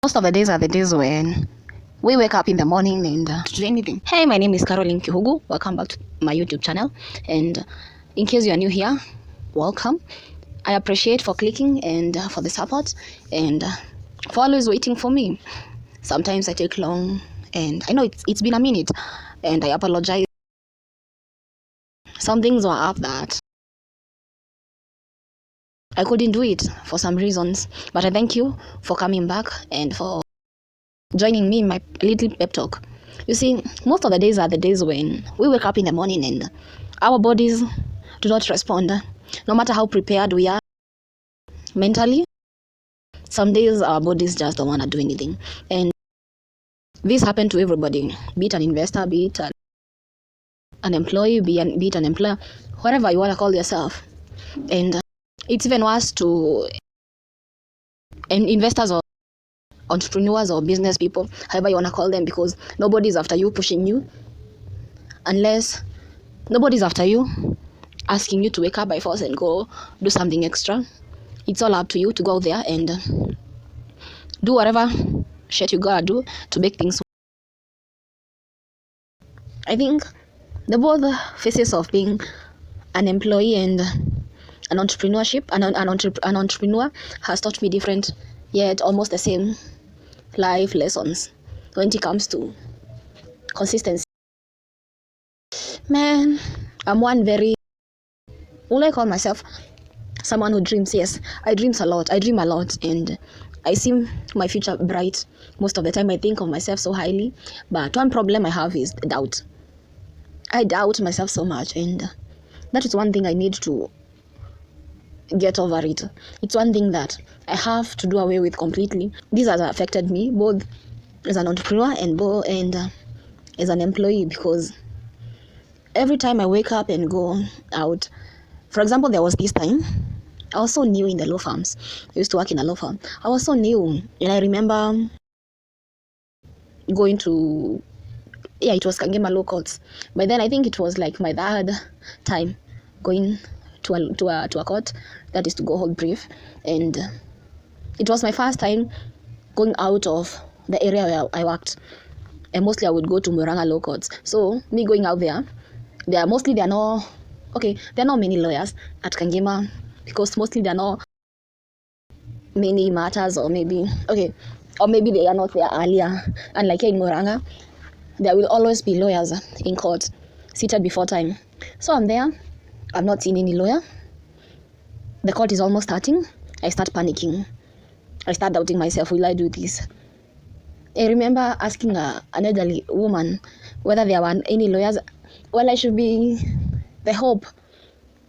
Most of the days are the days when we wake up in the morning and to do anything. Hey, my name is Caroline Kihugu. Welcome back to my YouTube channel. And in case you are new here, welcome. I appreciate for clicking and for the support and for always waiting for me. Sometimes I take long and I know it's been a minute and I apologize. Some things were up that I couldn't do it for some reasons, but I thank you for coming back and for joining me in my little pep talk. You see, most of the days are the days when we wake up in the morning and our bodies do not respond. No matter how prepared we are mentally, some days our bodies just don't want to do anything. And this happened to everybody, be it an investor, be it an employee, be it an employer, whatever you want to call yourself. And it's even worse to investors or entrepreneurs or business people, however you want to call them, because nobody's after you pushing you, unless nobody's after you asking you to wake up by force and go do something extra. It's all up to you to go out there and do whatever shit you gotta do to make things. I think the both faces of being an employee and an entrepreneurship, an entrepreneur has taught me different yet almost the same life lessons when it comes to consistency. Man, I'm one very, will I call myself someone who dreams? Yes, I dream a lot and I see my future bright. Most of the time I think of myself so highly, but one problem I have is doubt. I doubt myself so much, and that is one thing I need to get over it. It's one thing that I have to do away with completely. This has affected me both as an entrepreneur and as an employee, because every time I wake up and go out, for example, there was this time I was so new in the law firms. I used to work in a law firm. I was so new, and I remember going to, it was Kangema Law Courts. But then I think it was like my third time going to a court, that is to go hold brief, and it was my first time going out of the area where I worked, and mostly I would go to Muranga Law Courts. So me going out there are not many lawyers at Kangema, because mostly there are not many matters, or maybe they are not there earlier. And like here in Muranga, there will always be lawyers in court seated before time. So I'm there, I've not seen any lawyer. The court is almost starting. I start panicking. I start doubting myself. Will I do this? I remember asking an elderly woman whether there were any lawyers. Well, I should be the hope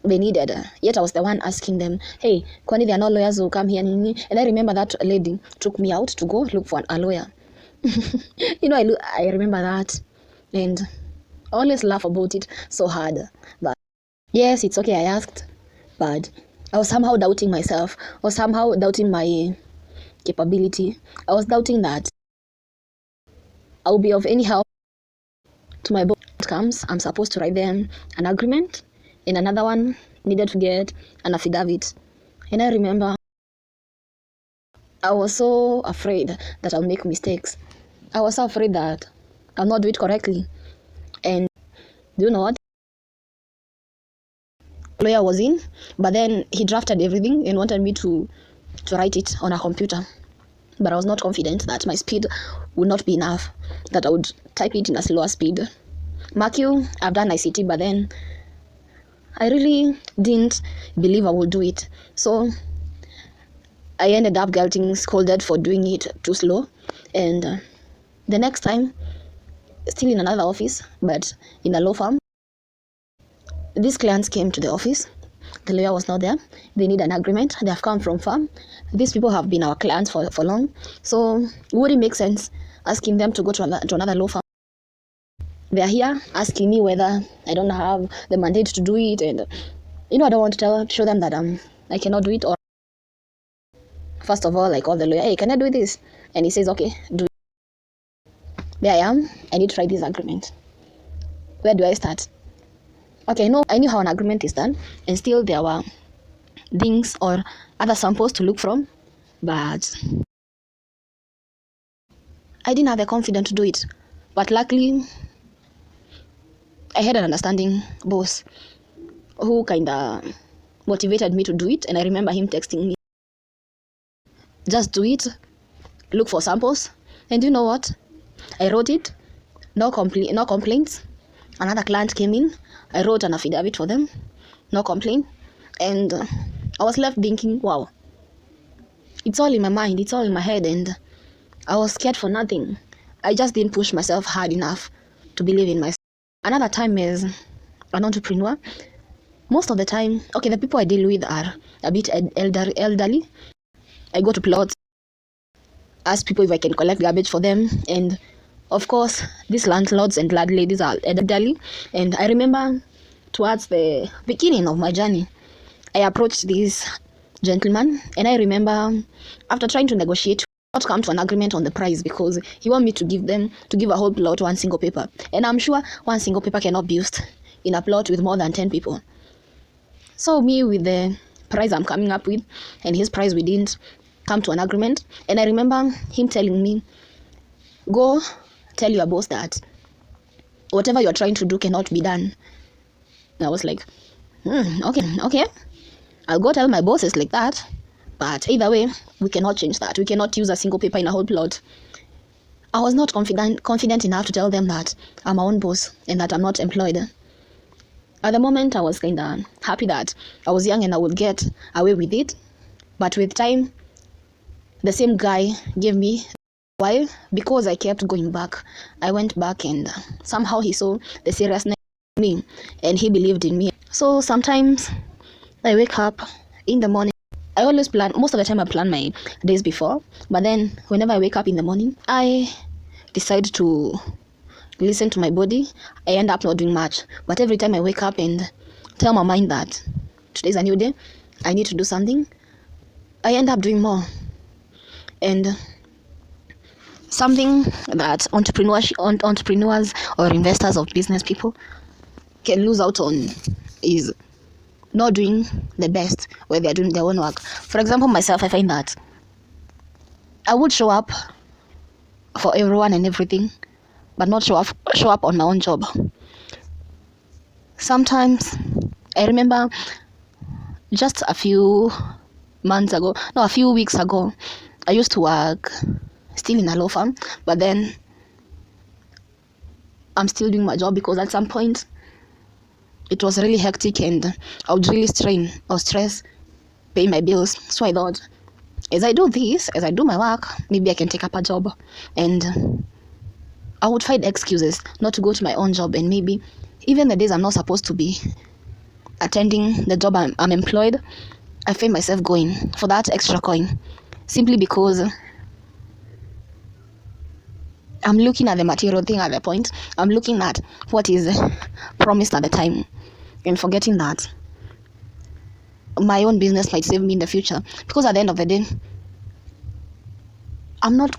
they needed. Yet I was the one asking them, hey, kwani there are no lawyers who come here? And I remember that lady took me out to go look for a lawyer. I remember that, and I always laugh about it so hard. But yes, it's okay, I asked, but I was somehow doubting myself, or somehow doubting my capability. I was doubting that I will be of any help to my board comes. I'm supposed to write them an agreement, and another one needed to get an affidavit. And I remember I was so afraid that I'll make mistakes. I was so afraid that I'll not do it correctly. And do you know what? Lawyer was in, but then he drafted everything and wanted me to write it on a computer. But I was not confident that my speed would not be enough, that I would type it in a slower speed. Mark you, I've done ICT, but then I really didn't believe I would do it. So I ended up getting scolded for doing it too slow. And the next time, still in another office, but in a law firm, these clients came to the office. The lawyer was not there. They need an agreement. They have come from farm. These people have been our clients for long. So would it make sense asking them to go to another law firm? They are here asking me whether I don't have the mandate to do it, and I don't want to show them that I cannot do it. Or first of all, I call the lawyer, hey, can I do this? And he says, okay, do it. There I am. I need to write this agreement. Where do I start? Okay, no, I knew how an agreement is done, and still there were things or other samples to look from, but I didn't have the confidence to do it. But luckily, I had an understanding boss who kind of motivated me to do it. And I remember him texting me, just do it, look for samples. And you know what? I wrote it, no complaints. Another client came in, I wrote an affidavit for them, no complaint. And I was left thinking, wow, it's all in my mind, it's all in my head, and I was scared for nothing. I just didn't push myself hard enough to believe in myself. Another time as an entrepreneur, most of the time, okay, the people I deal with are a bit elderly. I go to plots, ask people if I can collect garbage for them, and of course, these landlords and landladies are elderly. And I remember towards the beginning of my journey, I approached this gentleman, and I remember after trying to negotiate, not come to an agreement on the price because he wanted me to give a whole plot one single paper. And I'm sure one single paper cannot be used in a plot with more than 10 people. So me with the price I'm coming up with and his price, we didn't come to an agreement. And I remember him telling me, go tell your boss that whatever you're trying to do cannot be done. And I was like, okay. I'll go tell my bosses like that. But either way, we cannot change that. We cannot use a single paper in a whole plot. I was not confident enough to tell them that I'm my own boss and that I'm not employed. At the moment, I was kind of happy that I was young and I would get away with it. But with time, the same guy gave me while because I kept going back. I went back and somehow he saw the seriousness in me and he believed in me. So sometimes I wake up in the morning. I always plan, most of the time I plan my days before, but then whenever I wake up in the morning, I decide to listen to my body. I end up not doing much, but every time I wake up and tell my mind that today's a new day, I need to do something, I end up doing more. And something that entrepreneurs or investors of business people can lose out on is not doing the best when they're doing their own work. For example, myself, I find that I would show up for everyone and everything, but not show up on my own job. Sometimes I remember just a few weeks ago, I used to work still in a law firm, but then I'm still doing my job because at some point it was really hectic and I would really strain or stress paying my bills. So I thought, as I do my work, maybe I can take up a job. And I would find excuses not to go to my own job, and maybe even the days I'm not supposed to be attending the job I'm employed, I find myself going for that extra coin simply because I'm looking at the material thing at the point. I'm looking at what is promised at the time and forgetting that my own business might save me in the future, because at the end of the day, I'm not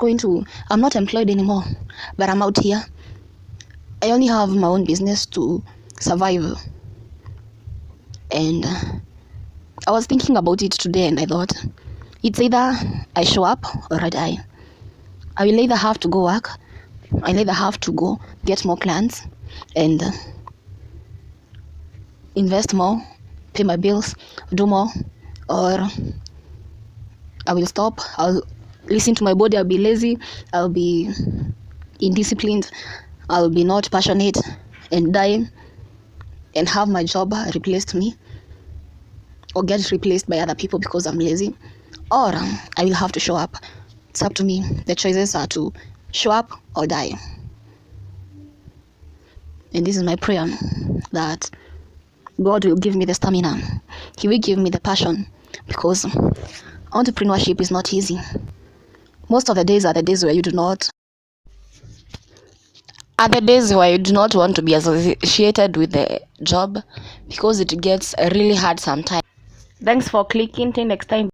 employed anymore, but I'm out here. I only have my own business to survive. And I was thinking about it today and I thought, it's either I show up or I die. I will either have to go work, I'll either have to go get more clients and invest more, pay my bills, do more, or I will stop. I'll listen to my body. I'll be lazy, I'll be indisciplined, I'll be not passionate and die and have my job replaced me or get replaced by other people because I'm lazy, or I will have to show up. It's up to me. The choices are to show up or die. And this is my prayer, that God will give me the stamina. He will give me the passion, because entrepreneurship is not easy. Most of the days are the days where you do not want to be associated with the job because it gets really hard sometimes. Thanks for clicking. Till next time.